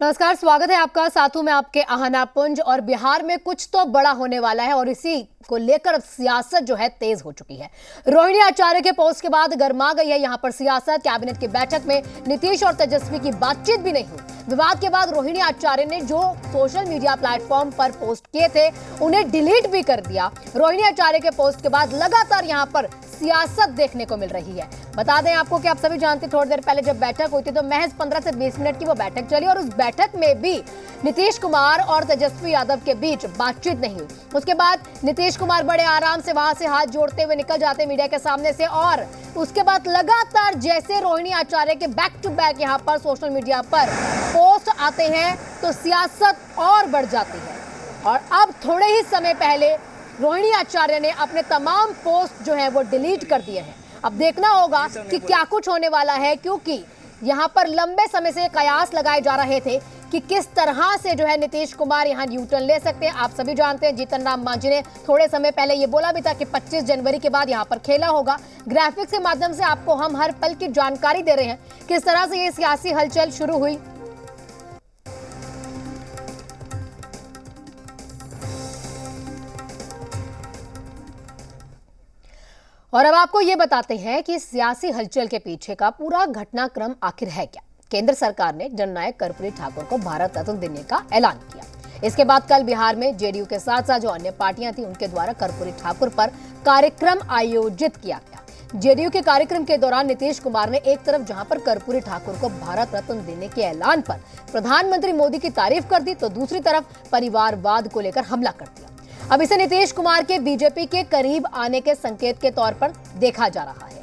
नमस्कार, स्वागत है आपका। साथों में आपके आहना पुंज। और बिहार में कुछ तो बड़ा होने वाला है और इसी को लेकर अब सियासत जो है तेज हो चुकी है। रोहिणी आचार्य के पोस्ट के बाद गर्मा गई है यहां पर सियासत। कैबिनेट की बैठक में नीतीश और तेजस्वी की बातचीत भी नहीं हुई। विवाद के बाद रोहिणी आचार्य ने जो सोशल मीडिया प्लेटफॉर्म पर पोस्ट किए थे उन्हें डिलीट भी कर दिया। रोहिणी आचार्य के पोस्ट के बाद लगातार यहां पर सियासत देखने को मिल रही है। बता दें आपको कि आप सभी जानते हैं, थोड़ी देर पहले जब बैठक हुई थी तो महज 15 से 20 मिनट की वो बैठक चली और उस बैठक में भी नीतीश कुमार और तेजस्वी यादव के बीच बातचीत नहीं हुई। उसके बाद नीतीश कुमार बड़े आराम से वहां से हाथ जोड़ते हुए निकल जाते मीडिया के सामने से और उसके बाद लगातार जैसे रोहिणी आचार्य के बैक टू बैक यहां पर सोशल मीडिया पर पोस्ट आते हैं तो सियासत और बढ़ जाती है। और अब थोड़े ही समय पहले रोहिणी आचार्य ने अपने तमाम पोस्ट जो है वो डिलीट कर दिए हैं। अब देखना होगा कि क्या कुछ होने वाला है, क्योंकि यहां पर लंबे समय से कयास लगाए जा रहे थे कि किस तरह से जो है नीतीश कुमार यहां न्यू टर्न ले सकते हैं। आप सभी जानते हैं जीतन राम मांझी ने थोड़े समय पहले ये बोला भी था कि 25 जनवरी के बाद यहां पर खेला होगा। ग्राफिक्स के माध्यम से आपको हम हर पल की जानकारी दे रहे हैं किस तरह से ये सियासी हलचल शुरू हुई। और अब आपको ये बताते हैं कि सियासी हलचल के पीछे का पूरा घटनाक्रम आखिर है क्या। केंद्र सरकार ने जननायक कर्पूरी ठाकुर को भारत रत्न देने का ऐलान किया। इसके बाद कल बिहार में जेडीयू के साथ साथ जो अन्य पार्टियां थी उनके द्वारा कर्पूरी ठाकुर पर कार्यक्रम आयोजित किया गया। जेडीयू के कार्यक्रम के दौरान नीतीश कुमार ने एक तरफ जहां पर कर्पूरी ठाकुर को भारत रत्न देने के ऐलान पर प्रधानमंत्री मोदी की तारीफ कर दी तो दूसरी तरफ परिवारवाद को लेकर हमला कर दिया। अब इसे नीतीश कुमार के बीजेपी के करीब आने के संकेत के तौर पर देखा जा रहा है।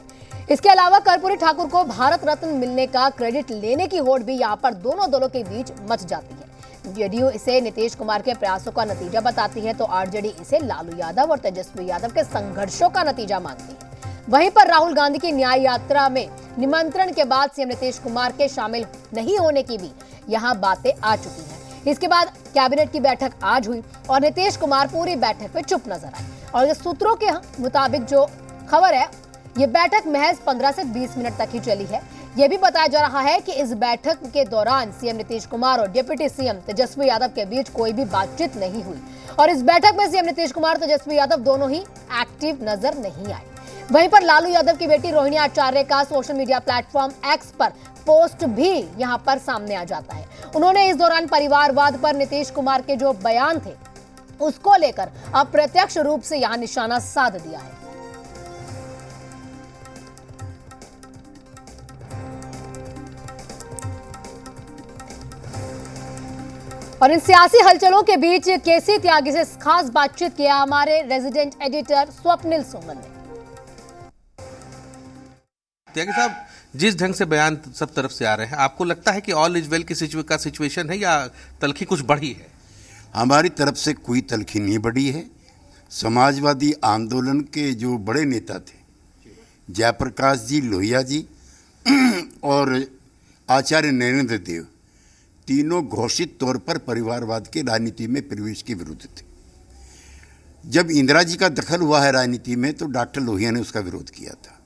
इसके अलावा कर्पूरी ठाकुर को भारत रत्न मिलने का क्रेडिट लेने की होड़ भी यहां पर दोनों दलों के बीच मच जाती है। जेडीयू इसे नीतीश कुमार के प्रयासों का नतीजा बताती है तो आरजेडी इसे लालू यादव और तेजस्वी यादव के संघर्षों का नतीजा मानती है। वहीं पर राहुल गांधी की न्याय यात्रा में निमंत्रण के बाद सीएम नीतीश कुमार के शामिल नहीं होने की भी यहां बातें आ चुकी हैं। इसके बाद कैबिनेट की बैठक आज हुई और नीतीश कुमार पूरी बैठक में चुप नजर आए। और ये सूत्रों के मुताबिक जो खबर है, ये बैठक महज 15 से 20 मिनट तक ही चली है। यह भी बताया जा रहा है कि इस बैठक के दौरान सीएम नीतीश कुमार और डिप्टी सीएम तेजस्वी यादव के बीच कोई भी बातचीत नहीं हुई और इस बैठक में सीएम नीतीश कुमार और तेजस्वी यादव दोनों ही एक्टिव नजर नहीं आए। वहीं पर लालू यादव की बेटी रोहिणी आचार्य का सोशल मीडिया प्लेटफॉर्म एक्स पर पोस्ट भी यहां पर सामने आ जाता है। उन्होंने इस दौरान परिवारवाद पर नीतीश कुमार के जो बयान थे उसको लेकर अप्रत्यक्ष रूप से यहां निशाना साध दिया है। और इन सियासी हलचलों के बीच केसी त्यागी से खास बातचीत किया हमारे रेजिडेंट एडिटर स्वप्निल सुमन ने। त्यागी साहब, जिस ढंग से बयान सब तरफ से आ रहे हैं, आपको लगता है कि ऑल इज वेल की सिचुएशन है या तलखी कुछ बढ़ी है? हमारी तरफ से कोई तलखी नहीं बढ़ी है। समाजवादी आंदोलन के जो बड़े नेता थे, जयप्रकाश जी, लोहिया जी और आचार्य नरेंद्र देव, तीनों घोषित तौर पर परिवारवाद के राजनीति में प्रवेश के विरुद्ध थे। जब इंदिरा जी का दखल हुआ है राजनीति में तो डॉक्टर लोहिया ने उसका विरोध किया था।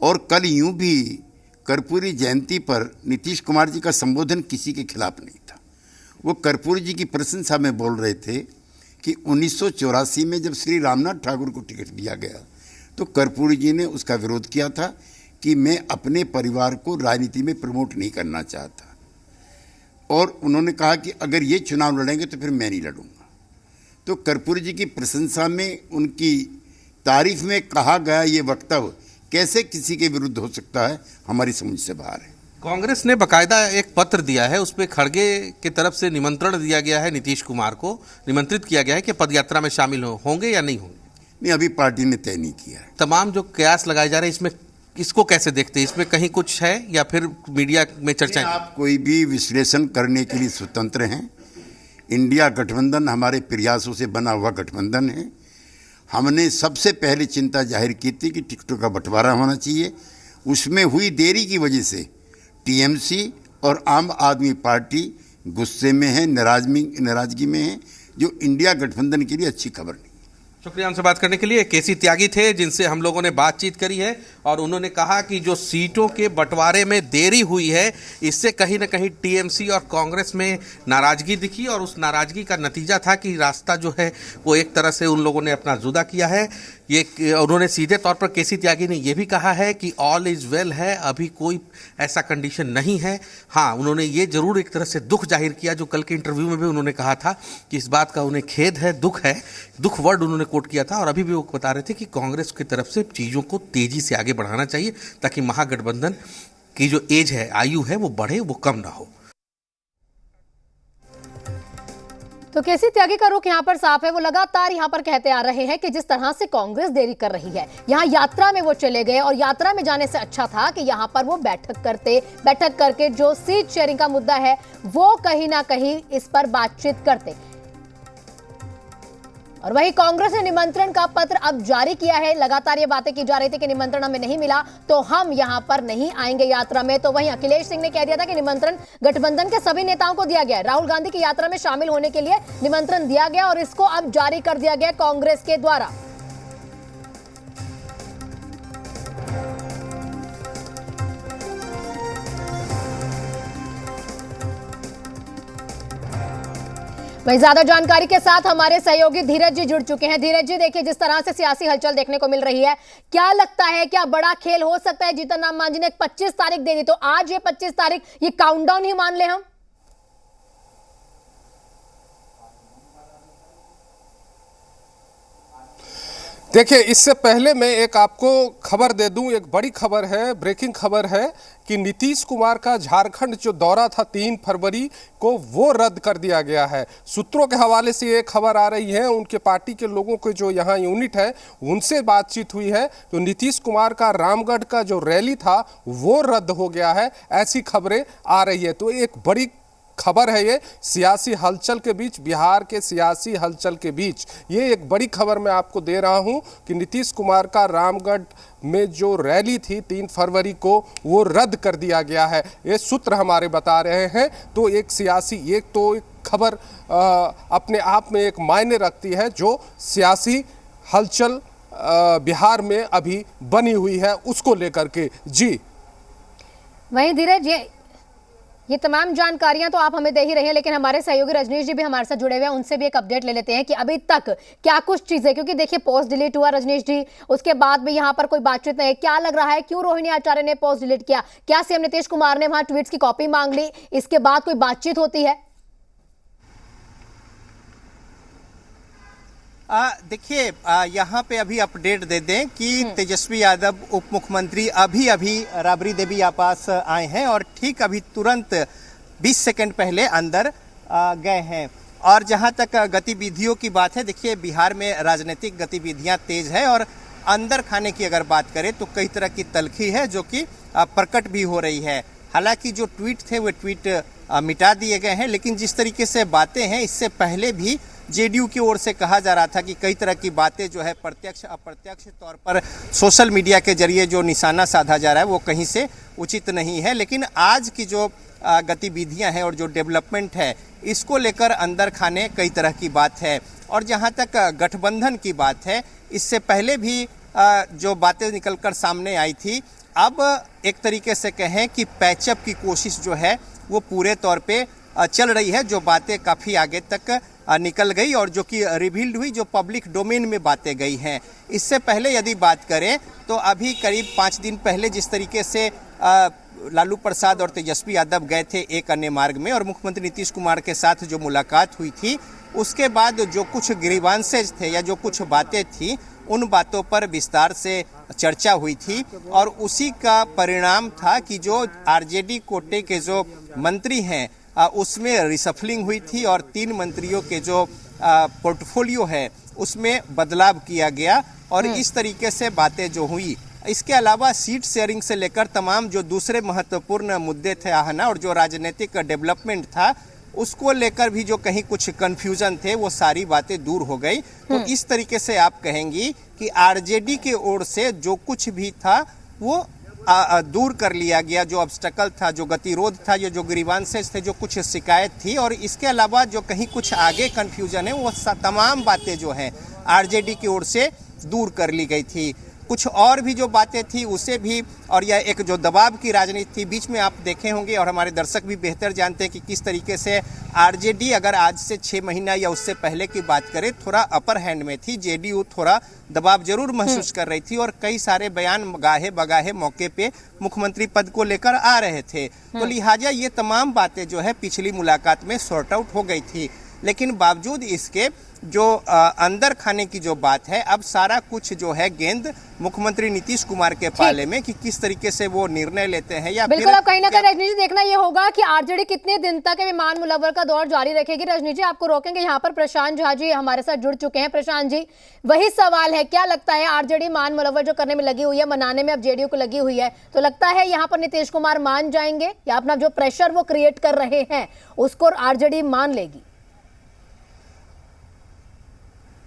और कल यूं भी कर्पूरी जयंती पर नीतीश कुमार जी का संबोधन किसी के खिलाफ नहीं था। वो कर्पूरी जी की प्रशंसा में बोल रहे थे कि 1984 में जब श्री रामनाथ ठाकुर को टिकट दिया गया तो कर्पूरी जी ने उसका विरोध किया था कि मैं अपने परिवार को राजनीति में प्रमोट नहीं करना चाहता। और उन्होंने कहा कि अगर ये चुनाव लड़ेंगे तो फिर मैं नहीं लड़ूंगा। तो कर्पूरी जी की प्रशंसा में, उनकी तारीफ में कहा गया ये वक्तव्य कैसे किसी के विरुद्ध हो सकता है, हमारी समझ से बाहर है। कांग्रेस ने बकायदा एक पत्र दिया है, उसमें खड़गे की तरफ से निमंत्रण दिया गया है, नीतीश कुमार को निमंत्रित किया गया है कि पदयात्रा में शामिल होंगे या नहीं होंगे। नहीं, अभी पार्टी ने तय नहीं किया है। तमाम जो कयास लगाए जा रहे हैं, इसमें इसको कैसे देखते हैं? इसमें कहीं कुछ है या फिर मीडिया में चर्चाएं? आप कोई भी विश्लेषण करने के लिए स्वतंत्र हैं। इंडिया गठबंधन हमारे प्रयासों से बना हुआ गठबंधन है। हमने सबसे पहले चिंता जाहिर की थी कि टिकटों का बंटवारा होना चाहिए। उसमें हुई देरी की वजह से टीएमसी और आम आदमी पार्टी गुस्से में है, नाराजगी में है, जो इंडिया गठबंधन के लिए अच्छी खबर नहीं। शुक्रिया हमसे बात करने के लिए। केसी त्यागी थे जिनसे हम लोगों ने बातचीत करी है और उन्होंने कहा कि जो सीटों के बंटवारे में देरी हुई है इससे कहीं ना कहीं टीएमसी और कांग्रेस में नाराजगी दिखी और उस नाराजगी का नतीजा था कि रास्ता जो है वो एक तरह से उन लोगों ने अपना जुदा किया है। ये उन्होंने सीधे तौर पर केसी त्यागी ने यह भी कहा है कि ऑल इज वेल है, अभी कोई ऐसा कंडीशन नहीं है। हाँ, उन्होंने ये जरूर एक तरह से दुख जाहिर किया, जो कल के इंटरव्यू में भी उन्होंने कहा था कि इस बात का उन्हें खेद है, दुख वर्ड उन्होंने कोट किया था। और अभी भी वो बता रहे थे कि कांग्रेस की तरफ से चीज़ों को तेजी से आगे बढ़ाना चाहिए ताकि महागठबंधन की जो एज है, आयु है, वो बढ़े, वो कम ना हो। तो केसी त्यागी का रुख यहाँ पर साफ है। वो लगातार यहाँ पर कहते आ रहे हैं कि जिस तरह से कांग्रेस देरी कर रही है, यहाँ यात्रा में वो चले गए और यात्रा में जाने से अच्छा था कि यहाँ पर वो बैठक करके जो सीट शेयरिंग का मुद्दा है वो कहीं ना कहीं इस पर बातचीत करते। और वही कांग्रेस ने निमंत्रण का पत्र अब जारी किया है। लगातार ये बातें की जा रही थी कि निमंत्रण हमें नहीं मिला तो हम यहां पर नहीं आएंगे यात्रा में। तो वहीं अखिलेश सिंह ने कह दिया था कि निमंत्रण गठबंधन के सभी नेताओं को दिया गया है। राहुल गांधी की यात्रा में शामिल होने के लिए निमंत्रण दिया गया और इसको अब जारी कर दिया गया कांग्रेस के द्वारा। वहीं ज्यादा जानकारी के साथ हमारे सहयोगी धीरज जी जुड़ चुके हैं। धीरज जी, देखिए जिस तरह से सियासी हलचल देखने को मिल रही है, क्या लगता है क्या बड़ा खेल हो सकता है? जीतन राम मांझी ने 25 तारीख दे दी, तो आज ये 25 तारीख ये काउंटडाउन ही मान ले हम? देखिए, इससे पहले मैं एक आपको खबर दे दूं, एक बड़ी खबर है, ब्रेकिंग खबर है कि नीतीश कुमार का झारखंड जो दौरा था 3 फरवरी को, वो रद्द कर दिया गया है। सूत्रों के हवाले से ये खबर आ रही है, उनके पार्टी के लोगों के जो यहाँ यूनिट है उनसे बातचीत हुई है, तो नीतीश कुमार का रामगढ़ का जो रैली था वो रद्द हो गया है, ऐसी खबरें आ रही है। तो एक बड़ी खबर है ये सियासी हलचल के बीच, बिहार के सियासी हलचल के बीच ये एक बड़ी खबर मैं आपको दे रहा हूं कि नीतीश कुमार का रामगढ़ में जो रैली थी 3 फरवरी को वो रद्द कर दिया गया है, ये सूत्र हमारे बता रहे हैं। तो एक सियासी एक खबर अपने आप में एक मायने रखती है, जो सियासी हलचल बिहार में अभी बनी हुई है उसको लेकर के। जी वहीं धीरज, ये तमाम जानकारियां तो आप हमें दे ही रहे हैं, लेकिन हमारे सहयोगी रजनीश जी भी हमारे साथ जुड़े हुए हैं, उनसे भी एक अपडेट ले लेते हैं कि अभी तक क्या कुछ चीजें, क्योंकि देखिए पोस्ट डिलीट हुआ रजनीश जी, उसके बाद भी यहां पर कोई बातचीत नहीं है। क्या लग रहा है, क्यों रोहिणी आचार्य ने पोस्ट डिलीट किया? क्या सीएम नीतीश कुमार ने वहां ट्वीट्स की कॉपी मांग ली, इसके बाद कोई बातचीत होती है? देखिए, यहाँ पे अभी अपडेट दे दें कि तेजस्वी यादव उप मुख्यमंत्री अभी राबड़ी देवी आवास आए हैं और ठीक अभी तुरंत 20 सेकंड पहले अंदर गए हैं। और जहाँ तक गतिविधियों की बात है, देखिए बिहार में राजनीतिक गतिविधियाँ तेज है और अंदर खाने की अगर बात करें तो कई तरह की तलखी है जो कि प्रकट भी हो रही है। हालांकि जो ट्वीट थे वो ट्वीट मिटा दिए गए हैं, लेकिन जिस तरीके से बातें हैं इससे पहले भी जेडीयू की ओर से कहा जा रहा था कि कई तरह की बातें जो है प्रत्यक्ष अप्रत्यक्ष तौर पर सोशल मीडिया के जरिए जो निशाना साधा जा रहा है वो कहीं से उचित नहीं है। लेकिन आज की जो गतिविधियां हैं और जो डेवलपमेंट है इसको लेकर अंदर खाने कई तरह की बात है। और जहां तक गठबंधन की बात है, इससे पहले भी जो बातें निकलकर सामने आई थी, अब एक तरीके से कहें कि पैचअप की कोशिश जो है वो पूरे तौर पे चल रही है, जो बातें काफ़ी आगे तक निकल गई और जो कि रिवील्ड हुई, जो पब्लिक डोमेन में बातें गई हैं। इससे पहले यदि बात करें तो अभी करीब 5 दिन पहले जिस तरीके से लालू प्रसाद और तेजस्वी यादव गए थे एक अन्य मार्ग में और मुख्यमंत्री नीतीश कुमार के साथ जो मुलाकात हुई थी, उसके बाद जो कुछ ग्रीवांसेज थे या जो कुछ बातें थी उन बातों पर विस्तार से चर्चा हुई थी और उसी का परिणाम था कि जो आरजेडी कोटे के जो मंत्री हैं उसमें रिसफलिंग हुई थी और 3 मंत्रियों के जो पोर्टफोलियो है उसमें बदलाव किया गया और इस तरीके से बातें जो हुई। इसके अलावा सीट शेयरिंग से लेकर तमाम जो दूसरे महत्वपूर्ण मुद्दे थे आहना और जो राजनीतिक डेवलपमेंट था उसको लेकर भी जो कहीं कुछ कंफ्यूजन थे वो सारी बातें दूर हो गई। तो इस तरीके से आप कहेंगी कि आरजेडी के ओर से जो कुछ भी था वो दूर कर लिया गया, जो ऑब्स्टेकल था, जो गतिरोध था, ये जो ग्रीवांसेस थे, जो कुछ शिकायत थी। और इसके अलावा जो कहीं कुछ आगे कंफ्यूजन है वो तमाम बातें जो हैं आरजेडी की ओर से दूर कर ली गई थी। कुछ और भी जो बातें थी उसे भी, और यह एक जो दबाव की राजनीति थी बीच में आप देखे होंगे और हमारे दर्शक भी बेहतर जानते हैं कि किस तरीके से आरजेडी अगर आज से 6 महीना या उससे पहले की बात करें थोड़ा अपर हैंड में थी, जेडीयू थोड़ा दबाव जरूर महसूस कर रही थी और कई सारे बयान गाहे बगाहे मौके पे मुख्यमंत्री पद को लेकर आ रहे थे। तो लिहाजा ये तमाम बातें जो है पिछली मुलाकात में सॉर्ट आउट हो गई थी, लेकिन बावजूद इसके जो अंदर खाने की जो बात है, अब सारा कुछ जो है गेंद मुख्यमंत्री नीतीश कुमार के पाले में कि किस तरीके से वो निर्णय लेते हैं। या बिल्कुल, अब कहीं ना कहीं रजनी जी देखना ये होगा कि आरजेडी कितने दिन तक विमान मुलव्वर का दौर जारी रखेगी। रजनी जी आपको रोकेंगे, यहाँ पर प्रशांत झा जी हमारे साथ जुड़ चुके हैं। प्रशांत जी, वही सवाल है, क्या लगता है आरजेडी मान मुलव्वर जो करने में लगी हुई है, मनाने में अब जेडीयू को लगी हुई है, तो लगता है यहाँ पर नीतीश कुमार मान जाएंगे या अपना जो प्रेशर वो क्रिएट कर रहे हैं उसको आरजेडी मान लेगी?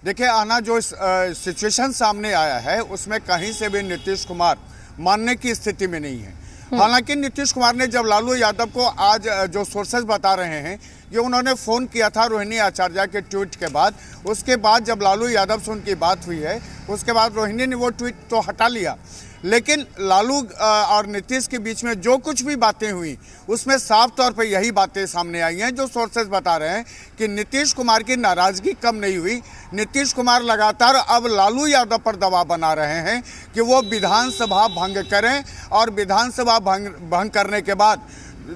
देखिए आना, जो सिचुएशन सामने आया है उसमें कहीं से भी नीतीश कुमार मानने की स्थिति में नहीं है। हालांकि नीतीश कुमार ने जब लालू यादव को आज जो सोर्सेज बता रहे हैं कि उन्होंने फ़ोन किया था रोहिणी आचार्य के ट्वीट के बाद, उसके बाद जब लालू यादव से उनकी बात हुई है उसके बाद रोहिणी ने वो ट्वीट तो हटा लिया, लेकिन लालू और नीतीश के बीच में जो कुछ भी बातें हुई उसमें साफ तौर पर यही बातें सामने आई हैं जो सोर्सेज बता रहे हैं कि नीतीश कुमार की नाराज़गी कम नहीं हुई। नीतीश कुमार लगातार अब लालू यादव पर दबाव बना रहे हैं कि वो विधानसभा भंग करें और विधानसभा भंग करने के बाद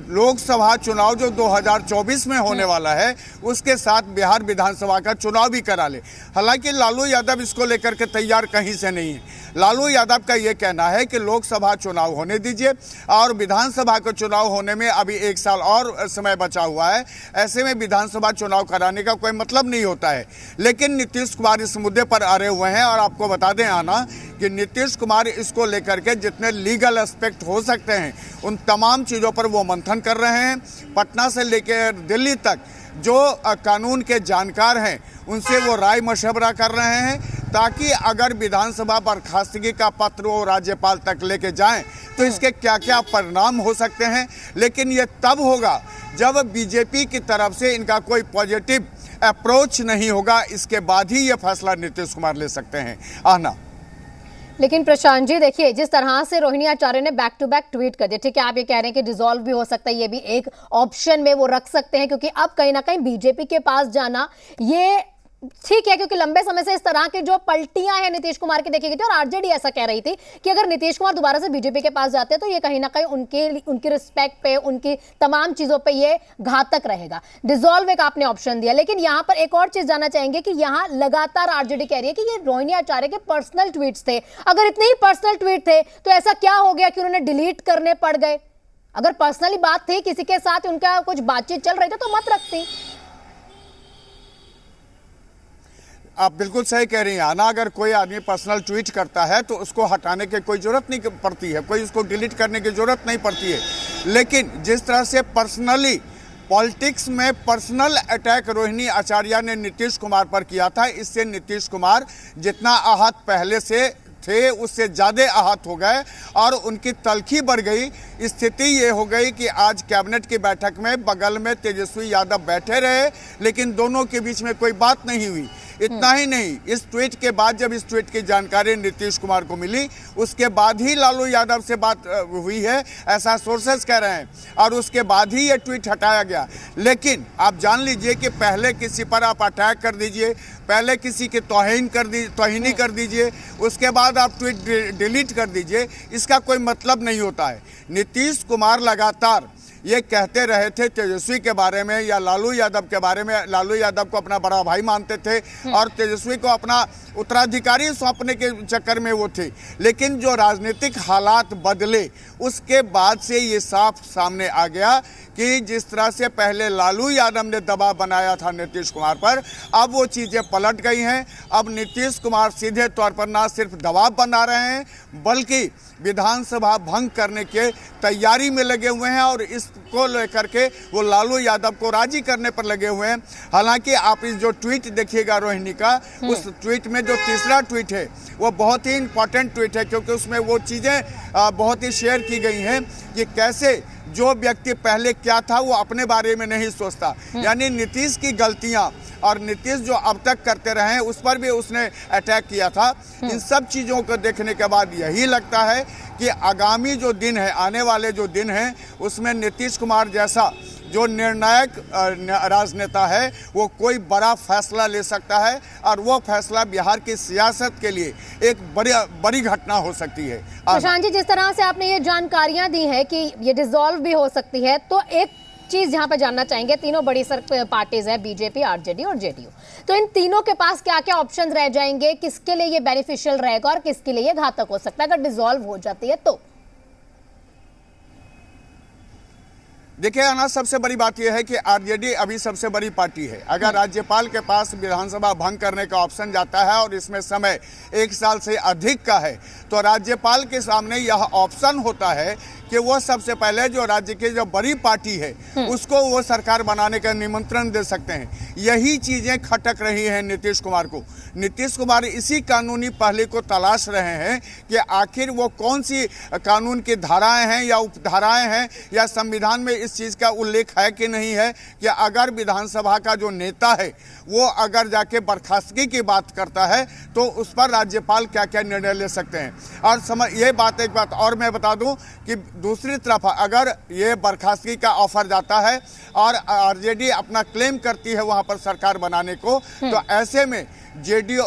लोकसभा चुनाव जो 2024 में होने वाला है उसके साथ बिहार विधानसभा का चुनाव भी करा ले। हालांकि लालू यादव इसको लेकर के तैयार कहीं से नहीं है। लालू यादव का ये कहना है कि लोकसभा चुनाव होने दीजिए और विधानसभा का चुनाव होने में अभी 1 साल और समय बचा हुआ है, ऐसे में विधानसभा चुनाव कराने का कोई मतलब नहीं होता है। लेकिन नीतीश कुमार इस मुद्दे पर अड़े हुए हैं और आपको बता दें आना कि नीतीश कुमार इसको लेकर के जितने लीगल एस्पेक्ट हो सकते हैं उन तमाम चीज़ों पर वो मंथन कर रहे हैं। पटना से लेकर दिल्ली तक जो कानून के जानकार हैं उनसे वो राय मशवरा कर रहे हैं ताकि अगर विधानसभा बर्खास्तगी का पत्र वो राज्यपाल तक लेके जाएं तो इसके क्या क्या परिणाम हो सकते हैं। लेकिन ये तब होगा जब बीजेपी की तरफ से इनका कोई पॉजिटिव अप्रोच नहीं होगा, इसके बाद ही ये फैसला नीतीश कुमार ले सकते हैं। आना, लेकिन प्रशांत जी देखिए, जिस तरह से रोहिणी आचार्य ने बैक टू बैक ट्वीट कर दिया, ठीक है, आप ये कह रहे हैं कि डिसॉल्व भी हो सकता है, ये भी एक ऑप्शन में वो रख सकते हैं, क्योंकि अब कहीं ना कहीं बीजेपी के पास जाना ये ठीक है, क्योंकि लंबे समय से इस तरह की जो पलटियां हैं नीतीश कुमार की देखी गई थी और आरजेडी ऐसा कह रही थी कि अगर नीतीश कुमार दोबारा से बीजेपी के पास जाते हैं तो ये कहीं ना कहीं उनकी रिस्पेक्ट पे, उनकी तमाम चीजों पे ये घातक रहेगा। डिसॉल्व एक आपने ऑप्शन दिया, लेकिन यहां पर एक और चीज जानना चाहेंगे कि यहां लगातार आरजेडी कह रही है कि ये रोहिणी आचार्य के पर्सनल ट्वीट्स थे। अगर इतने ही पर्सनल ट्वीट थे तो ऐसा क्या हो गया कि उन्होंने डिलीट करने पड़ गए? अगर पर्सनली बात थी, किसी के साथ उनका कुछ बातचीत चल रही थी तो मत रखती। आप बिल्कुल सही कह रही हैं आना, अगर कोई आदमी पर्सनल ट्वीट करता है तो उसको हटाने की कोई ज़रूरत नहीं पड़ती है, कोई उसको डिलीट करने की ज़रूरत नहीं पड़ती है। लेकिन जिस तरह से पर्सनली पॉलिटिक्स में पर्सनल अटैक रोहिणी आचार्य ने नीतीश कुमार पर किया था, इससे नीतीश कुमार जितना आहत पहले से थे उससे ज़्यादा आहत हो गए और उनकी तलखी बढ़ गई। स्थिति ये हो गई कि आज कैबिनेट की बैठक में बगल में तेजस्वी यादव बैठे रहे लेकिन दोनों के बीच में कोई बात नहीं हुई। इतना ही नहीं, इस ट्वीट के बाद जब इस ट्वीट की जानकारी नीतीश कुमार को मिली उसके बाद ही लालू यादव से बात हुई है, ऐसा सोर्सेस कह रहे हैं, और उसके बाद ही ये ट्वीट हटाया गया। लेकिन आप जान लीजिए कि पहले किसी पर आप अटैक कर दीजिए, पहले किसी की तौहीनी कर दीजिए, उसके बाद आप ट्वीट डिलीट कर दीजिए, इसका कोई मतलब नहीं होता है। नीतीश कुमार लगातार ये कहते रहे थे तेजस्वी के बारे में या लालू यादव के बारे में, लालू यादव को अपना बड़ा भाई मानते थे और तेजस्वी को अपना उत्तराधिकारी सौंपने के चक्कर में वो थे। लेकिन जो राजनीतिक हालात बदले उसके बाद से ये साफ सामने आ गया कि जिस तरह से पहले लालू यादव ने दबाव बनाया था नीतीश कुमार पर, अब वो चीज़ें पलट गई हैं। अब नीतीश कुमार सीधे तौर पर ना सिर्फ दबाव बना रहे हैं बल्कि विधानसभा भंग करने के तैयारी में लगे हुए हैं और इसको लेकर के वो लालू यादव को राजी करने पर लगे हुए हैं। हालांकि आप इस जो ट्वीट देखिएगा रोहिणी का, उस ट्वीट में जो तीसरा ट्वीट है वो बहुत ही इंपॉर्टेंट ट्वीट है, क्योंकि उसमें वो चीज़ें बहुत ही शेयर की गई हैं कि कैसे जो व्यक्ति पहले क्या था वो अपने बारे में नहीं सोचता। यानी नीतीश की गलतियां और नीतीश जो अब तक करते रहे हैं उस पर भी उसने अटैक किया था। इन सब चीज़ों को देखने के बाद यही लगता है कि आगामी जो दिन है, आने वाले जो दिन हैं, उसमें नीतीश कुमार जैसा जो निर्णायक राजनेता है वो कोई बड़ा फैसला ले सकता है और वो फैसला बिहार की सियासत के लिए एक बड़ी घटना हो सकती है। प्रशांत जी, जिस तरह से आपने ये जानकारियां दी हैं कि ये डिसॉल्व भी हो सकती है, तो एक चीज यहाँ पे जानना चाहेंगे, तीनों बड़ी पार्टीज हैं, बीजेपी, आरजेडी और जेडीयू, तो इन तीनों के पास क्या क्या ऑप्शन रह जाएंगे? किसके लिए ये बेनिफिशियल रहेगा और किसके लिए ये घातक हो सकता है अगर डिसॉल्व हो जाती है तो? देखिए अना, सबसे बड़ी बात यह है कि आरजेडी अभी सबसे बड़ी पार्टी है। अगर राज्यपाल के पास विधानसभा भंग करने का ऑप्शन जाता है और इसमें समय 1 साल से अधिक का है, तो राज्यपाल के सामने यह ऑप्शन होता है कि वो सबसे पहले जो राज्य की जो बड़ी पार्टी है उसको वो सरकार बनाने का निमंत्रण दे सकते हैं। यही चीज़ें खटक रही हैं नीतीश कुमार को। नीतीश कुमार इसी कानूनी पहलू को तलाश रहे हैं कि आखिर वो कौन सी कानून की धाराएं हैं या उपधाराएं हैं या संविधान में इस चीज़ का उल्लेख है कि नहीं है कि अगर विधानसभा का जो नेता है वो अगर जाके बर्खास्तगी की बात करता है तो उस पर राज्यपाल क्या क्या निर्णय ले सकते हैं। और ये बात, एक बात और मैं बता दूं कि दूसरी तरफ अगर ये बर्खास्तगी का ऑफर जाता है और आरजेडी अपना क्लेम करती है वहाँ पर सरकार बनाने को, तो ऐसे में जेडीयू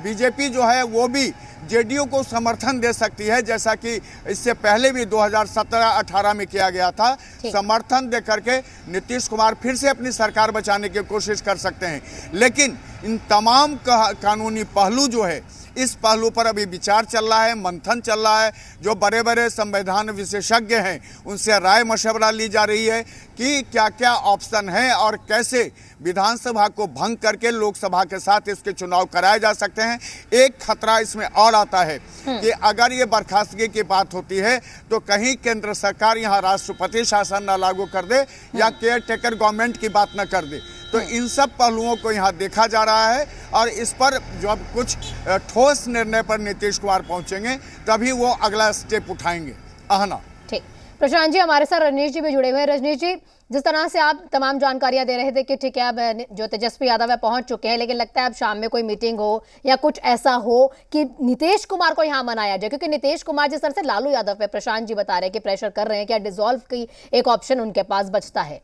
बीजेपी जो है वो भी जेडीयू को समर्थन दे सकती है, जैसा कि इससे पहले भी 2017-18 में किया गया था। समर्थन दे करके नीतीश कुमार फिर से अपनी सरकार बचाने की कोशिश कर सकते हैं। लेकिन इन तमाम कानूनी पहलू जो है, इस पहलू पर अभी विचार चल रहा है, मंथन चल रहा है। जो बड़े बड़े संविधान विशेषज्ञ हैं उनसे राय मशवरा ली जा रही है कि क्या क्या ऑप्शन है और कैसे विधानसभा को भंग करके लोकसभा के साथ इसके चुनाव कराए जा सकते हैं। एक खतरा इसमें और आता है कि अगर ये बर्खास्तगी की बात होती है तो कहीं केंद्र सरकार यहाँ राष्ट्रपति शासन न लागू कर दे या केयर टेकर गवर्नमेंट की बात न कर दे। तो इन सब पहलुओं को यहाँ देखा जा रहा है और इस पर जब कुछ ठोस निर्णय पर नीतीश कुमार पहुंचेंगे तभी वो अगला स्टेप उठाएंगे। आहना, ठीक। प्रशांत जी, हमारे साथ रजनीश जी भी जुड़े हुए हैं। रजनीश जी, जिस तरह से आप तमाम जानकारियां दे रहे थे कि ठीक है अब जो तेजस्वी यादव है पहुंच चुके हैं, लेकिन लगता है अब शाम में कोई मीटिंग हो या कुछ ऐसा हो कि नीतीश कुमार को यहां मनाया जाए, क्योंकि नीतीश कुमार जिस तरह से लालू यादव पे प्रशांत जी बता रहे हैं कि प्रेशर कर रहे हैं कि डिसॉल्व की एक ऑप्शन उनके पास बचता है।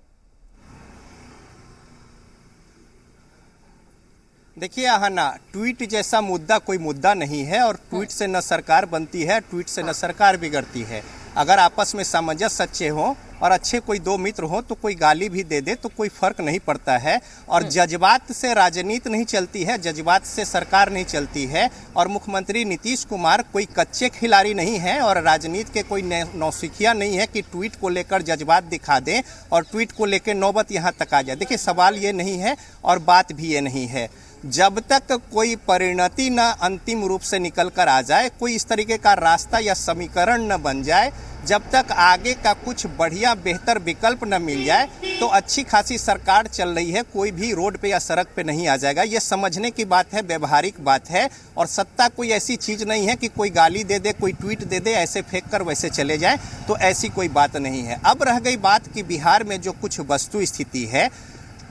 देखिए आहना, ट्वीट जैसा मुद्दा कोई मुद्दा नहीं है और ट्वीट से न सरकार बनती है, ट्वीट से न सरकार बिगड़ती है। अगर आपस में सामंजस्य अच्छे हों और अच्छे कोई दो मित्र हों तो कोई गाली भी दे दे तो कोई फर्क नहीं पड़ता है। और जज्बात से राजनीति नहीं चलती है, जज्बात से सरकार नहीं चलती है। और मुख्यमंत्री नीतीश कुमार कोई कच्चे खिलाड़ी नहीं है और राजनीति के कोई नौसिखिया नहीं है कि ट्वीट को लेकर जज्बात दिखा दें और ट्वीट को लेकर नौबत यहाँ तक आ जाए। देखिए, सवाल ये नहीं है और बात भी ये नहीं है, जब तक कोई परिणति न अंतिम रूप से निकल कर आ जाए, कोई इस तरीके का रास्ता या समीकरण न बन जाए, जब तक आगे का कुछ बढ़िया बेहतर विकल्प न मिल जाए, तो अच्छी खासी सरकार चल रही है, कोई भी रोड पे या सड़क पे नहीं आ जाएगा। ये समझने की बात है, व्यवहारिक बात है। और सत्ता कोई ऐसी चीज़ नहीं है कि कोई गाली दे दे, कोई ट्वीट दे दे, ऐसे फेंक कर वैसे चले जाए, तो ऐसी कोई बात नहीं है। अब रह गई बात कि बिहार में जो कुछ वस्तु स्थिति है,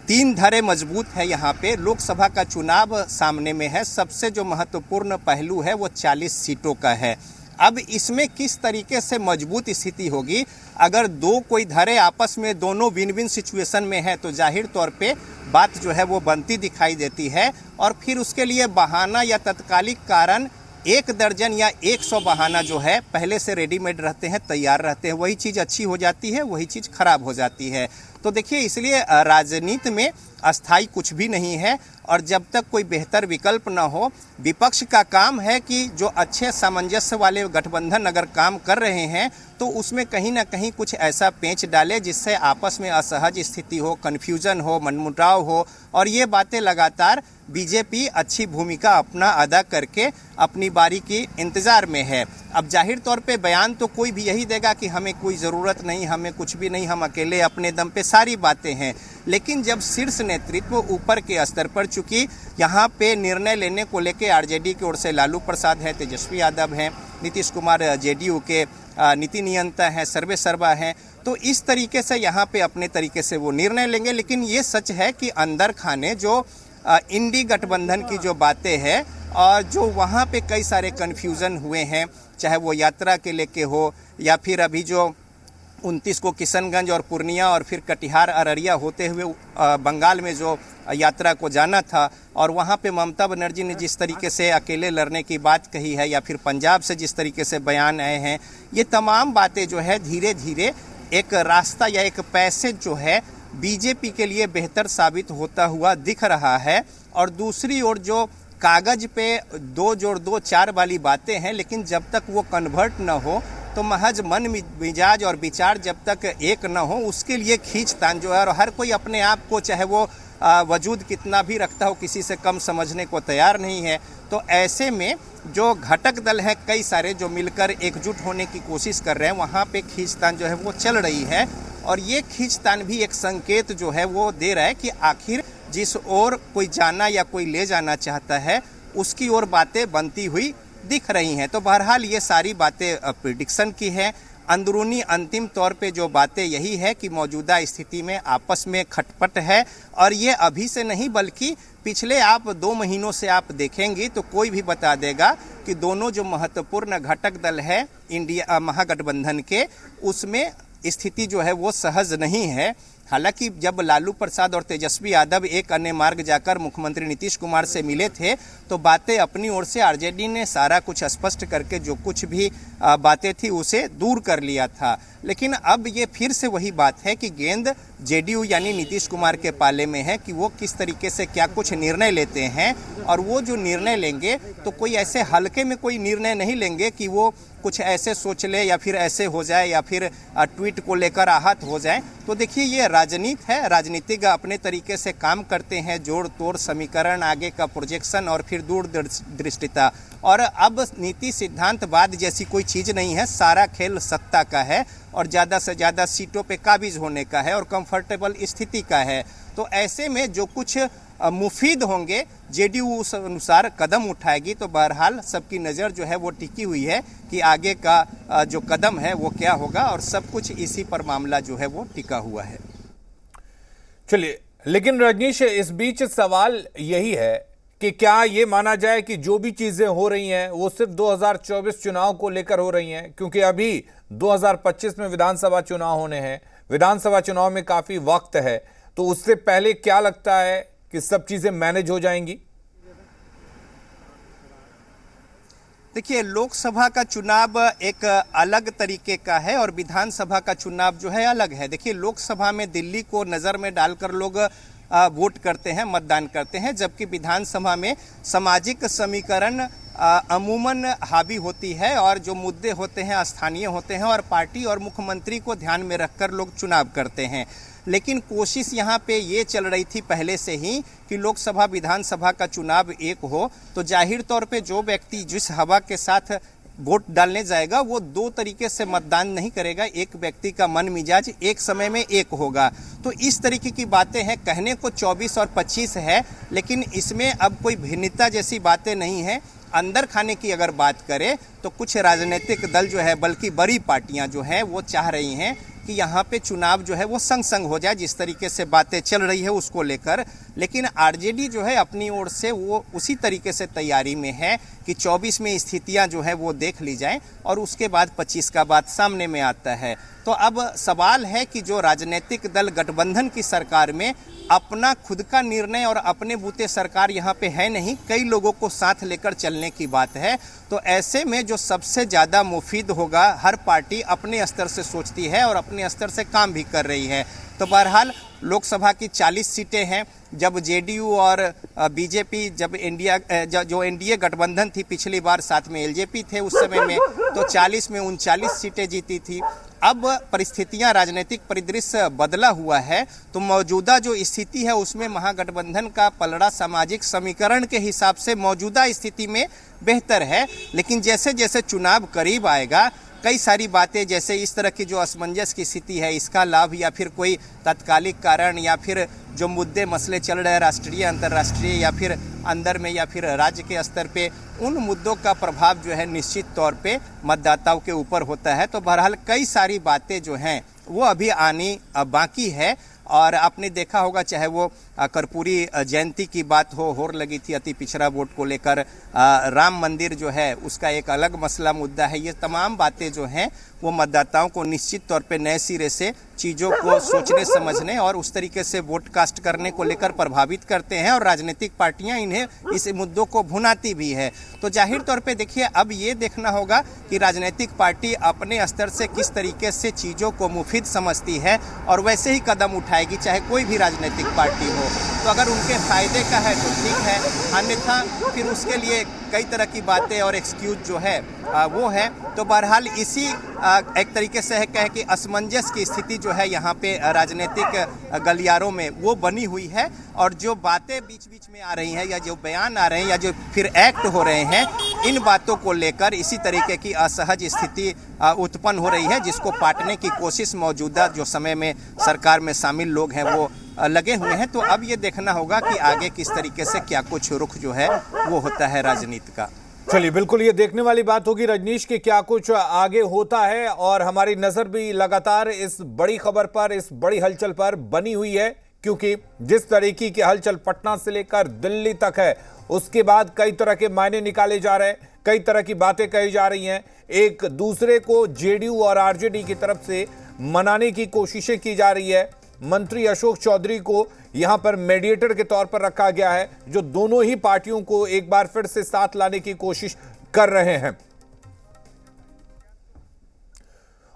3 धरे मजबूत है। यहाँ पे लोकसभा का चुनाव सामने में है, सबसे जो महत्वपूर्ण पहलू है वो 40 सीटों का है। अब इसमें किस तरीके से मजबूत स्थिति होगी, अगर दो कोई धरे आपस में दोनों विन विन सिचुएशन में है तो जाहिर तौर पे बात जो है वो बनती दिखाई देती है। और फिर उसके लिए बहाना या तत्कालिक कारण 1 दर्जन या 100 बहाना जो है पहले से रेडीमेड रहते हैं, तैयार रहते हैं। वही चीज़ अच्छी हो जाती है, वही चीज़ खराब हो जाती है। तो देखिए, इसलिए राजनीति में अस्थाई कुछ भी नहीं है और जब तक कोई बेहतर विकल्प ना हो, विपक्ष का काम है कि जो अच्छे सामंजस्य वाले गठबंधन अगर काम कर रहे हैं तो उसमें कहीं ना कहीं कुछ ऐसा पेंच डाले जिससे आपस में असहज स्थिति हो, कन्फ्यूजन हो, मनमुटाव हो। और ये बातें लगातार बीजेपी अच्छी भूमिका अपना अदा करके अपनी बारी की इंतज़ार में है। अब जाहिर तौर पे बयान तो कोई भी यही देगा कि हमें कोई ज़रूरत नहीं, हमें कुछ भी नहीं, हम अकेले अपने दम पे सारी बातें हैं। लेकिन जब शीर्ष नेतृत्व ऊपर के स्तर पर, चूँकि यहाँ पे निर्णय लेने को लेके आरजेडी की ओर से लालू प्रसाद हैं, तेजस्वी यादव हैं, नीतीश कुमार जेडीयू के नीति नियंता हैं, सर्वे सर्वा हैं, तो इस तरीके से यहाँ पे अपने तरीके से वो निर्णय लेंगे। लेकिन ये सच है कि अंदर खाने जो इंडी गठबंधन की जो बातें हैं और जो वहाँ पे कई सारे कन्फ्यूज़न हुए हैं, चाहे वो यात्रा के लेके हो या फिर अभी जो 29 को किशनगंज और पूर्णिया और फिर कटिहार अररिया होते हुए बंगाल में जो यात्रा को जाना था और वहाँ पे ममता बनर्जी ने जिस तरीके से अकेले लड़ने की बात कही है या फिर पंजाब से जिस तरीके से बयान आए हैं, ये तमाम बातें जो है धीरे धीरे एक रास्ता या एक पैसेज जो है बीजेपी के लिए बेहतर साबित होता हुआ दिख रहा है। और दूसरी ओर जो कागज पे 2 जोड़ 2 4 वाली बातें हैं, लेकिन जब तक वो कन्वर्ट न हो तो महज मन मिजाज और विचार जब तक एक न हो, उसके लिए खींचतान जो है और हर कोई अपने आप को चाहे वो वजूद कितना भी रखता हो किसी से कम समझने को तैयार नहीं है। तो ऐसे में जो घटक दल हैं कई सारे जो मिलकर एकजुट होने की कोशिश कर रहे हैं, वहाँ पे खींचतान जो है वो चल रही है और ये खींचतान भी एक संकेत जो है वो दे रहा है कि आखिर जिस ओर कोई जाना या कोई ले जाना चाहता है उसकी ओर बातें बनती हुई दिख रही हैं। तो बहरहाल ये सारी बातें प्रिडिक्शन की है। अंदरूनी अंतिम तौर पे जो बातें यही है कि मौजूदा स्थिति में आपस में खटपट है और ये अभी से नहीं बल्कि पिछले आप 2 महीनों से आप देखेंगे तो कोई भी बता देगा कि दोनों जो महत्वपूर्ण घटक दल है इंडिया महागठबंधन के, उसमें स्थिति जो है वो सहज नहीं है। हालांकि जब लालू प्रसाद और तेजस्वी यादव एक अन्य मार्ग जाकर मुख्यमंत्री नीतीश कुमार से मिले थे तो बातें अपनी ओर से आरजेडी ने सारा कुछ स्पष्ट करके जो कुछ भी बातें थी उसे दूर कर लिया था। लेकिन अब ये फिर से वही बात है कि गेंद जेडीयू यानी नीतीश कुमार के पाले में है कि वो किस तरीके से क्या कुछ निर्णय लेते हैं और वो जो निर्णय लेंगे तो कोई ऐसे हल्के में कोई निर्णय नहीं लेंगे कि वो कुछ ऐसे सोच ले या फिर ऐसे हो जाए या फिर ट्वीट को लेकर आहत हो जाए। तो देखिए ये राजनीति है, राजनीतिक अपने तरीके से काम करते हैं, जोड़ तोड़ समीकरण, आगे का प्रोजेक्शन और फिर दूरदृष्टिता। और अब नीति सिद्धांतवाद जैसी कोई चीज़ नहीं है, सारा खेल सत्ता का है और ज़्यादा से ज़्यादा सीटों पे काबिज होने का है और कंफर्टेबल स्थिति का है। तो ऐसे में जो कुछ मुफीद होंगे जेडीयू उस अनुसार कदम उठाएगी। तो बहरहाल सबकी नज़र जो है वो टिकी हुई है कि आगे का जो कदम है वो क्या होगा और सब कुछ इसी पर मामला जो है वो टिका हुआ है। चलिए, लेकिन रजनीश इस बीच सवाल यही है कि क्या ये माना जाए कि जो भी चीजें हो रही हैं वो सिर्फ 2024 चुनाव को लेकर हो रही हैं, क्योंकि अभी 2025 में विधानसभा चुनाव होने हैं, विधानसभा चुनाव में काफी वक्त है, तो उससे पहले क्या लगता है कि सब चीजें मैनेज हो जाएंगी? देखिए, लोकसभा का चुनाव एक अलग तरीके का है और विधानसभा का चुनाव जो है अलग है। देखिए, लोकसभा में दिल्ली को नज़र में डालकर लोग वोट करते हैं, मतदान करते हैं, जबकि विधानसभा में सामाजिक समीकरण अमूमन हावी होती है और जो मुद्दे होते हैं स्थानीय होते हैं और पार्टी और मुख्यमंत्री को ध्यान में रखकर लोग चुनाव करते हैं। लेकिन कोशिश यहाँ पे ये चल रही थी पहले से ही कि लोकसभा विधानसभा का चुनाव एक हो, तो जाहिर तौर पे जो व्यक्ति जिस हवा के साथ वोट डालने जाएगा वो 2 तरीके से मतदान नहीं करेगा, एक व्यक्ति का मन मिजाज एक समय में एक होगा। तो इस तरीके की बातें हैं। कहने को 24 और 25 है, लेकिन इसमें अब कोई भिन्नता जैसी बातें नहीं है। अंदर खाने की अगर बात करें तो कुछ राजनीतिक दल जो है, बल्कि बड़ी पार्टियां जो हैं वो चाह रही हैं कि यहाँ पे चुनाव जो है वो संग संग हो जाए, जिस तरीके से बातें चल रही है उसको लेकर। लेकिन आरजेडी जो है अपनी ओर से वो उसी तरीके से तैयारी में है कि 24 में स्थितियाँ जो है वो देख ली जाएं और उसके बाद 25 का बात सामने में आता है। तो अब सवाल है कि जो राजनीतिक दल गठबंधन की सरकार में अपना खुद का निर्णय और अपने बूते सरकार यहाँ पे है नहीं, कई लोगों को साथ लेकर चलने की बात है। तो ऐसे में जो सबसे ज़्यादा मुफीद होगा, हर पार्टी अपने स्तर से सोचती है और अपने स्तर से काम भी कर रही है। तो बहरहाल लोकसभा की 40 सीटें हैं। जब जेडीयू और बीजेपी जब जो एनडीए गठबंधन थी पिछली बार, साथ में एलजेपी थे उस समय में, तो 40 में 39 सीटें जीती थी। अब परिस्थितियां, राजनीतिक परिदृश्य बदला हुआ है, तो मौजूदा जो स्थिति है उसमें महागठबंधन का पलड़ा सामाजिक समीकरण के हिसाब से मौजूदा स्थिति में बेहतर है। लेकिन जैसे जैसे चुनाव करीब आएगा, कई सारी बातें, जैसे इस तरह की जो असमंजस की स्थिति है, इसका लाभ या फिर कोई तात्कालिक कारण या फिर जो मुद्दे मसले चल रहे हैं राष्ट्रीय अंतर्राष्ट्रीय या फिर अंदर में या फिर राज्य के स्तर पे, उन मुद्दों का प्रभाव जो है निश्चित तौर पे मतदाताओं के ऊपर होता है। तो बहरहाल कई सारी बातें जो हैं वो अभी आनी बाकी है। और आपने देखा होगा, चाहे वो कर्पूरी जयंती की बात हो लगी थी अति पिछड़ा वोट को लेकर, राम मंदिर जो है उसका एक अलग मसला मुद्दा है। ये तमाम बातें जो हैं वो मतदाताओं को निश्चित तौर पे नए सिरे से चीज़ों को सोचने समझने और उस तरीके से वोट कास्ट करने को लेकर प्रभावित करते हैं, और राजनीतिक पार्टियां इन्हें इस मुद्दों को भुनाती भी है। तो जाहिर तौर पे देखिए, अब ये देखना होगा कि राजनीतिक पार्टी अपने स्तर से किस तरीके से चीज़ों को मुफीद समझती है और वैसे ही कदम उठाएगी, चाहे कोई भी राजनीतिक पार्टी हो। तो अगर उनके फायदे का है तो ठीक है, अन्यथा फिर उसके लिए कई तरह की बातें और एक्सक्यूज जो है वो है। तो बहरहाल इसी एक तरीके से है कहे कि असमंजस की स्थिति जो है यहाँ पे राजनीतिक गलियारों में वो बनी हुई है, और जो बातें बीच बीच में आ रही हैं या जो बयान आ रहे हैं या जो फिर एक्ट हो रहे हैं, इन बातों को लेकर इसी तरीके की असहज स्थिति उत्पन्न हो रही है, जिसको पाटने की कोशिश मौजूदा जो समय में सरकार में शामिल लोग हैं वो लगे हुए हैं। तो अब ये देखना होगा कि आगे किस तरीके से क्या कुछ रुख जो है वो होता है राजनीति का। चलिए, बिल्कुल ये देखने वाली बात होगी रजनीश कि क्या कुछ आगे होता है, और हमारी नजर भी लगातार इस बड़ी खबर पर, इस बड़ी हलचल पर बनी हुई है, क्योंकि जिस तरीके की हलचल पटना से लेकर दिल्ली तक है, उसके बाद कई तरह के मायने निकाले जा रहे हैं, कई तरह की बातें कही जा रही हैं, एक दूसरे को जेडीयू और आरजेडी की तरफ से मनाने की कोशिशें की जा रही है। मंत्री अशोक चौधरी को यहां पर मीडिएटर के तौर पर रखा गया है, जो दोनों ही पार्टियों को एक बार फिर से साथ लाने की कोशिश कर रहे हैं।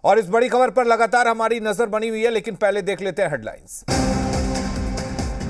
और इस बड़ी खबर पर लगातार हमारी नजर बनी हुई है, लेकिन पहले देख लेते हैं हेडलाइंस।